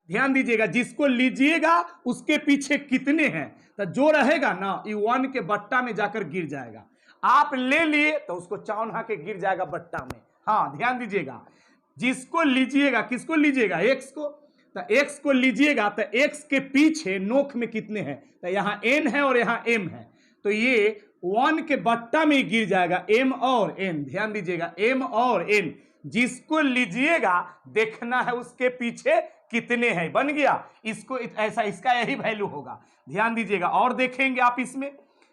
ध्यान दीजिएगा, जिसको लीजिएगा उसके पीछे कितने हैं, तो जो रहेगा ना ये 1 के बट्टा में जाकर गिर जाएगा। आप ले लिए तो उसको चौंधा के गिर जाएगा बट्टा में। हाँ ध्यान दीजिएगा, जिसको लीजिएगा, किसको लीजिएगा, x को, तो x को लीजिएगा तो x के पीछे नोक में कितने हैं, तो यहाँ n है और यहाँ m है, तो ये 1 के बट्टा में गिर जाएगा m और n। ध्यान दीजिएगा m और n, जिसको लीजिएगा देखना है उसके पीछे कितने हैं, बन गया। इसको ऐसा, इसका यही वैल्यू होगा। ध्यान दीजिएगा और देखेंगे आप इसमें,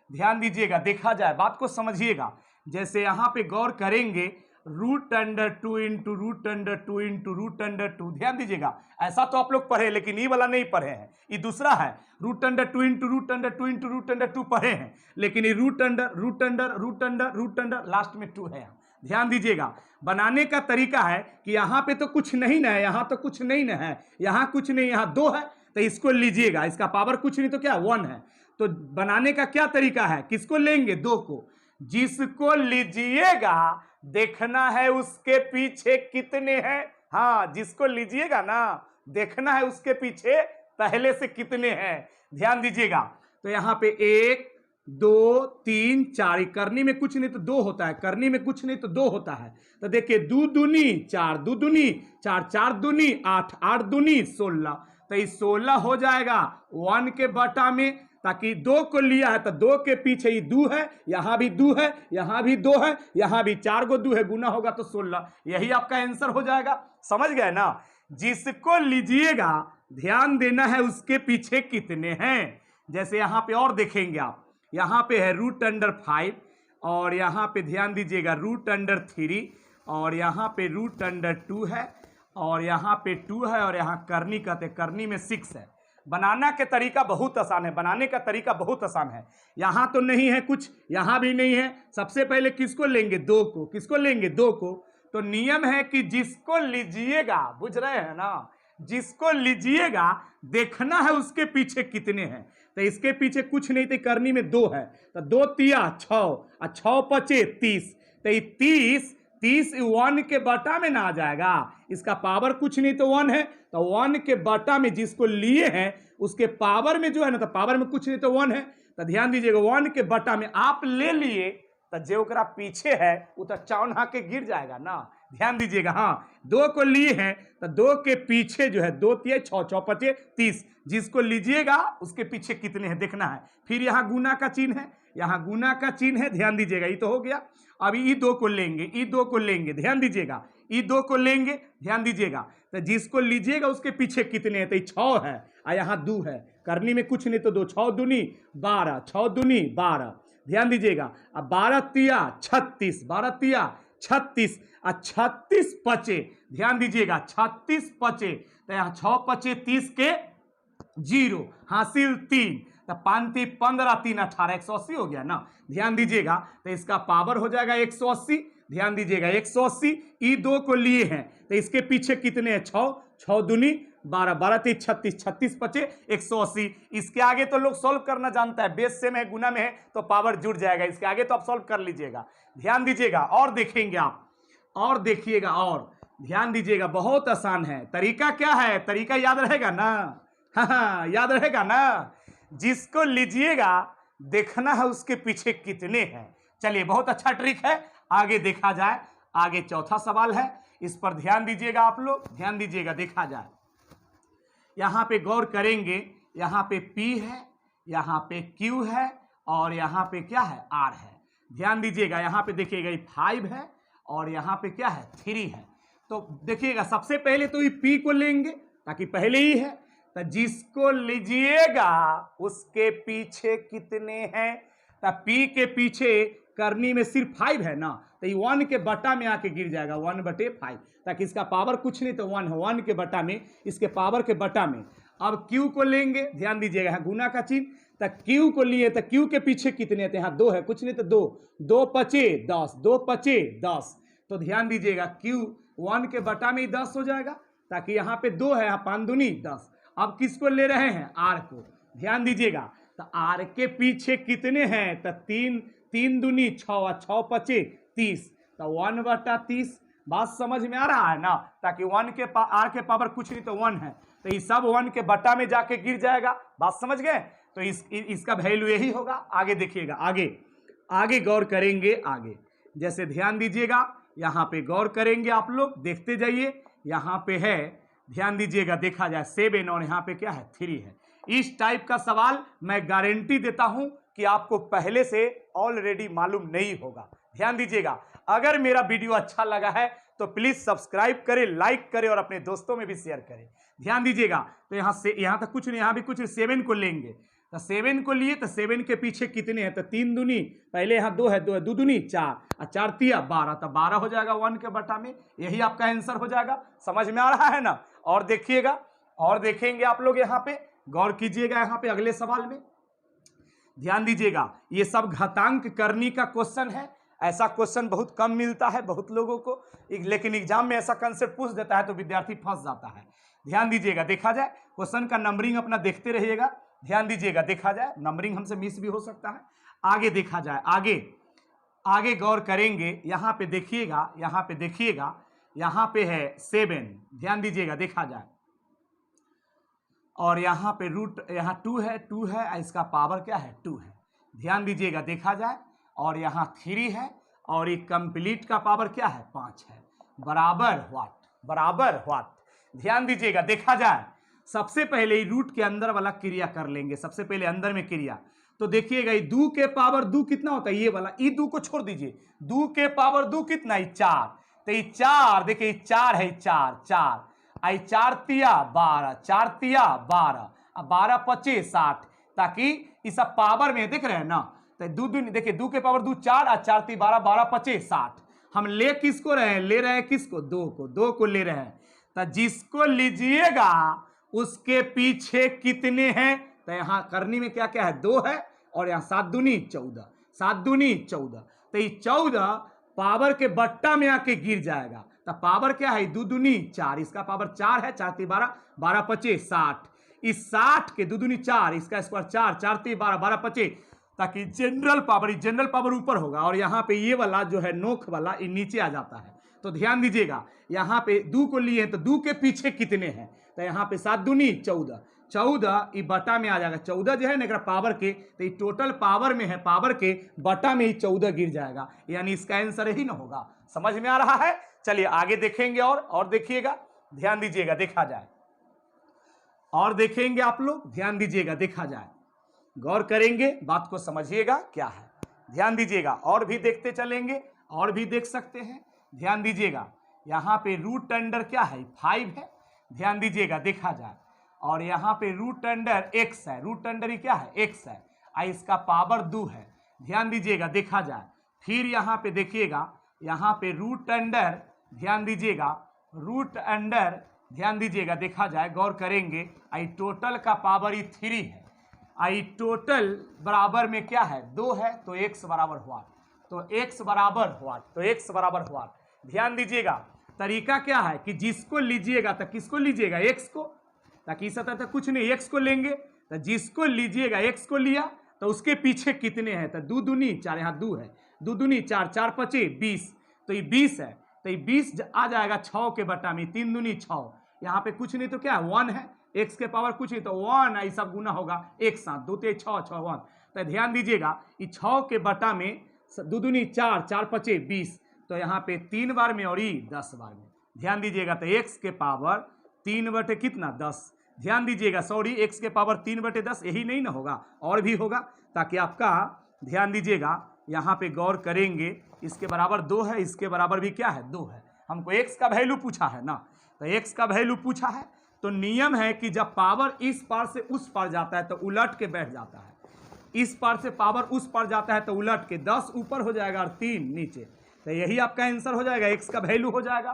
ध्यान दीजिएगा, देखा जाए, बात को समझिएगा। जैसे यहां पे गौर करेंगे, √2 इंटू √2 इंटू √2, ध्यान दीजिएगा, ऐसा तो आप लोग पढ़े लेकिन ये वाला नहीं पढ़े हैं, ये दूसरा है। √2 इंटू √2 इंटू √2 पढ़े हैं, लेकिन ये √√√√√√, लास्ट में 2 है। ध्यान दीजिएगा, बनाने का तरीका है कि यहाँ पे तो कुछ नहीं ना है, यहाँ तो कुछ नहीं ना है, यहाँ कुछ नहीं, यहाँ 2 है, तो इसको लीजिएगा, इसका पावर कुछ नहीं तो क्या 1 है। तो बनाने का क्या तरीका है, किसको लेंगे, 2 को, जिसको लीजिएगा देखना है उसके पीछे कितने हैं। हाँ, जिसको लीजिएगा ना देखना है उसके पीछे पहले से कितने हैं। ध्यान दीजिएगा, तो यहाँ पे 1 2 3 4, करनी में कुछ नहीं तो 2 होता है, करनी में कुछ नहीं तो 2 होता है। तो देखिए 2 दूनी 4, 2 दूनी 4, 4 दूनी 8, 8 दूनी 16, तो ये 16 हो जाएगा 1 के बटा में, ताकि 2 को लिया है तो 2 के पीछे ही 2 है, यहां भी 2 है, यहां भी 2 है, यहां भी 4 को 2 है, गुना होगा तो 16, यही आपका आंसर हो जाएगा। समझ गए ना, जिसको लीजिएगा ध्यान देना है उसके पीछे कितने हैं। जैसे यहां पे और देखेंगे आप, यहाँ पे है √5 और यहाँ पे ध्यान दीजिएगा √3 और यहाँ पे √2 है और यहाँ पे 2 है और यहाँ करनी कहते, करनी में 6 है। बनाना के तरीका बहुत आसान है, बनाने का तरीका बहुत आसान है। यहाँ तो नहीं है कुछ, यहाँ भी नहीं है। सबसे पहले किसको लेंगे, 2 को, किसको लेंगे 2 को। तो नियम है कि जिसको लीजिएगा, बुझ रहे हैं ना, जिसको लीजिएगा देखना है उसके पीछे कितने हैं। तो इसके पीछे कुछ नहीं थे, करनी में 2 है, तो 2 तिया 6 और 6 पचे 30, तो ये 30 1 के बटा में ना आ जाएगा, इसका पावर कुछ नहीं तो 1 है, तो 1 के बटा में जिसको लिए हैं उसके पावर में जो है ना, तो पावर में कुछ नहीं तो 1 है। तो ध्यान दीजिएगा 1 के बटा में आप ले लिए तो जो ओकरा पीछे है वो तो चौंधा के गिर जाएगा ना। ध्यान दीजिएगा, हाँ 2 को लिए हैं तो 2 के पीछे जो है 2 तिया 6, 6 पचे 30, जिसको लीजिएगा उसके पीछे कितने हैं देखना है। फिर यहाँ गुना का चिन्ह है, यहाँ गुना का चिन्ह है, ध्यान दीजिएगा, ये तो हो गया। अभी ई 2 को लेंगे, ई 2 को लेंगे, ध्यान दीजिएगा, ई 2 को लेंगे, ध्यान दीजिएगा, तो जिसको लीजिएगा उसके पीछे कितने हैं, तो 6 है और यहाँ 2 है, करनी में कुछ नहीं तो 2, 6 दूनी 12, 6 दूनी 12, ध्यान दीजिएगा। अब 12 तिया 36, 12 तिया 36 और 36 पचे, ध्यान दीजिएगा 36 पचे, तो यहाँ 6 पचे 30 के 0 हासिल 3, तो 5 3 15 3 18, 180 हो गया ना। ध्यान दीजिएगा, तो इसका पावर हो जाएगा 180, ध्यान दीजिएगा 180। ई 2 को लिए हैं तो इसके पीछे कितने हैं, 6, 6 दूनी 12, 12 3 36, 36 पचे 180। इसके आगे तो लोग सॉल्व करना जानता है, बेस सेम है, गुना में है तो पावर जुड़ जाएगा, इसके आगे तो आप सॉल्व कर लीजिएगा। ध्यान दीजिएगा और देखेंगे आप, और देखिएगा, और ध्यान दीजिएगा, बहुत आसान है। तरीका क्या है, तरीका याद रहेगा ना, हाँ याद रहेगा ना। जिसको लीजिएगा देखना है उसके पीछे कितने हैं। चलिए बहुत अच्छा ट्रिक है, आगे देखा जाए। आगे चौथा सवाल है, इस पर ध्यान दीजिएगा आप लोग, ध्यान दीजिएगा, देखा जाए। यहां पे गौर करेंगे, यहां पे P है, यहां पे Q है और यहां पे क्या है, R है। ध्यान दीजिएगा, यहां पे देखिएगा 5 है और यहां पे क्या है, 3 है। तो देखिएगा सबसे पहले तो ये P को लेंगे ताकि पहले ही है, तो जिसको लीजिएगा उसके पीछे कितने हैं। तो P के पीछे करनी में सिर्फ 5 है ना, तो ये 1 के बटा में आके गिर जाएगा, 1/5, ताकि इसका पावर कुछ नहीं तो 1 है, 1 के बटा में, इसके पावर के बटा में। अब Q को लेंगे, ध्यान दीजिएगा, यहाँ गुना का चिन्ह, तो Q को लिए तो Q के पीछे कितने थे, यहाँ 2 है, कुछ नहीं तो 2, 2 पचे 10, 2 पचे 10, तो ध्यान दीजिएगा Q 1 के बटा में ही 10 हो जाएगा, ताकि यहाँ पे 2 है, यहाँ 5 दूनी 10। अब किसको ले रहे हैं, R को, ध्यान दीजिएगा, तो R के पीछे कितने हैं, तो 3 दूनी 6 और 6 पचे 30, तो 1/30। बात समझ में आ रहा है ना, ताकि 1 के R के पावर कुछ नहीं तो 1 है, तो ये सब 1 के बट्टा में जाके गिर जाएगा। बात समझ गए? तो इसका वैल्यू यही होगा। आगे देखिएगा, आगे गौर करेंगे। आगे जैसे ध्यान दीजिएगा, यहाँ पे गौर करेंगे आप लोग, देखते जाइए। यहाँ पे है, ध्यान दीजिएगा, देखा जाए 7 और यहाँ पे क्या है 3 है। इस टाइप का सवाल मैं गारंटी देता हूं कि आपको पहले से ऑलरेडी मालूम नहीं होगा। ध्यान दीजिएगा, अगर मेरा वीडियो अच्छा लगा है तो प्लीज सब्सक्राइब करें, लाइक करें और अपने दोस्तों में भी शेयर करें। ध्यान दीजिएगा, तो यहाँ तक कुछ नहीं, यहाँ भी कुछ 7 को लेंगे। तो 7 को लिए तो 7 के पीछे कितने हैं? तो 3 दूनी, पहले यहाँ 2 है, 2 है, 2 दूनी 4 और 4 तिया 12, तो 12 हो जाएगा 1 के बटा में। यही आपका आंसर हो जाएगा। समझ में आ रहा है ना? और देखिएगा, और देखेंगे आप लोग, यहाँ पे गौर कीजिएगा। यहाँ पे अगले सवाल में ध्यान दीजिएगा, ये सब घातांक करनी का क्वेश्चन है। ऐसा क्वेश्चन बहुत कम मिलता है बहुत लोगों को, लेकिन एग्जाम में ऐसा कंसेप्ट पूछ देता है तो विद्यार्थी फंस जाता है। ध्यान दीजिएगा, देखा जाए क्वेश्चन का नंबरिंग अपना देखते रहिएगा। ध्यान दीजिएगा, देखा जाए नंबरिंग हमसे मिस भी हो सकता है। आगे देखा जाए, आगे गौर करेंगे। यहाँ पे देखिएगा, यहाँ पे है 7। ध्यान दीजिएगा, देखा जाए, और यहाँ पे रूट, यहाँ 2 है, इसका पावर क्या है 2 है। ध्यान दीजिएगा, देखा जाए, और यहाँ 3 है, और ये कंप्लीट का पावर क्या है 5 है। बराबर व्हाट। ध्यान दीजिएगा, देखा जाए, सबसे पहले रूट के अंदर वाला क्रिया कर लेंगे। सबसे पहले अंदर में क्रिया, तो देखिएगा ये 2 के पावर 2 कितना होता है? ये वाला, ये 2 को छोड़ दीजिए, 2 के पावर 2 कितना है 4। तो ये 4, देखिए 4 है, 4 आई 4 तिया 12, 4 तिया 12, 12 25 60, ताकि इस पावर में देख रहे हैं ना, तो 2 देखिए 2 के पावर 2 4 और 4 ती 12, 12 25 60। हम ले किसको रहे हैं? ले रहे हैं किसको? 2 को ले रहे हैं। तो जिसको लीजिएगा उसके पीछे कितने हैं? तो यहाँ करनी में क्या क्या है 2 है, और यहाँ 7 दूनी 14, 7 दूनी 14। तो ये 14 पावर के बट्टा में आके गिर जाएगा। तो पावर क्या है 2 दूनी 4, इसका पावर 4 है, 4 ती 12, 12 25 60। इस 60 के 2 दूनी 4, इसका स्क्वायर 4, 4 ती 12, 12 25, ताकि जनरल पावर ऊपर होगा, और यहाँ पे ये वाला जो है नोक वाला ये नीचे आ जाता है। तो ध्यान दीजिएगा, यहाँ पे 2 को लिए तो 2 के पीछे कितने हैं? तो यहाँ पे 7 दूनी 14, 14 ये बटा में आ जाएगा। 14 जो है ना पावर के, तो ये टोटल पावर में है, पावर के बटा में ही 14 गिर जाएगा, यानी इसका आंसर ही ना होगा। समझ में आ रहा है? चलिए आगे देखेंगे, और देखिएगा, ध्यान दीजिएगा, देखा जाए, और देखेंगे आप लोग, ध्यान दीजिएगा, देखा जाए, गौर करेंगे, बात को समझिएगा क्या है। ध्यान दीजिएगा, और भी देखते चलेंगे, और भी देख सकते हैं। ध्यान दीजिएगा, यहाँ पे रूट अंडर क्या है 5 है। ध्यान दीजिएगा, देखा जाए, और यहाँ पे रूट अंडर x है, रूट अंडर ही क्या है x है, इसका पावर 2 है। ध्यान दीजिएगा, देखा जाए, फिर यहाँ पे देखिएगा, यहाँ पे रूट अंडर, ध्यान दीजिएगा, रूट अंडर, ध्यान दीजिएगा, देखा जाए, गौर करेंगे, आई टोटल का पावर ही 3 है। आई टोटल बराबर में क्या है 2 है, तो x बराबर हुआ, तो x बराबर हुआ। ध्यान दीजिएगा, तरीका क्या है कि जिसको लीजिएगा तो किसको लीजिएगा x को, ताकि सतह तक कुछ नहीं, x को लेंगे। तो जिसको लीजिएगा x को लिया तो उसके पीछे कितने हैं? तो 2 दूनी 4, यहाँ 2 है, 2 दूनी 4, 4 25 20, तो ये 20 है। तो ये 20 आ जाएगा 6 के बटा में, 3 दूनी 6, यहाँ पे कुछ नहीं तो क्या 1 है, x के पावर कुछ नहीं तो 1 है, सब गुना होगा एक साथ, 2 ते 6, 6 1। तो ध्यान दीजिएगा, ये 6 के बटा में 2 दूनी 4, 4 25 20, तो यहाँ पे 3 बार में और ये 10 बार में। ध्यान दीजिएगा, तो x के पावर 3 बटे कितना 10। ध्यान दीजिएगा, सॉरी, x के पावर 3 बटे 10, यही नहीं ना होगा, और भी होगा, ताकि आपका, ध्यान दीजिएगा, यहाँ पे गौर करेंगे, इसके बराबर 2 है, इसके बराबर भी क्या है 2 है। हमको x का वैल्यू पूछा है ना, तो x का वैल्यू पूछा है, तो नियम है कि जब पावर इस पार से उस पार जाता है तो उलट के बैठ जाता है, इस पार से पावर उस पार जाता है तो उलट के 10 ऊपर हो जाएगा और 3 नीचे। तो यही आपका आंसर हो जाएगा, x का वैल्यू हो जाएगा।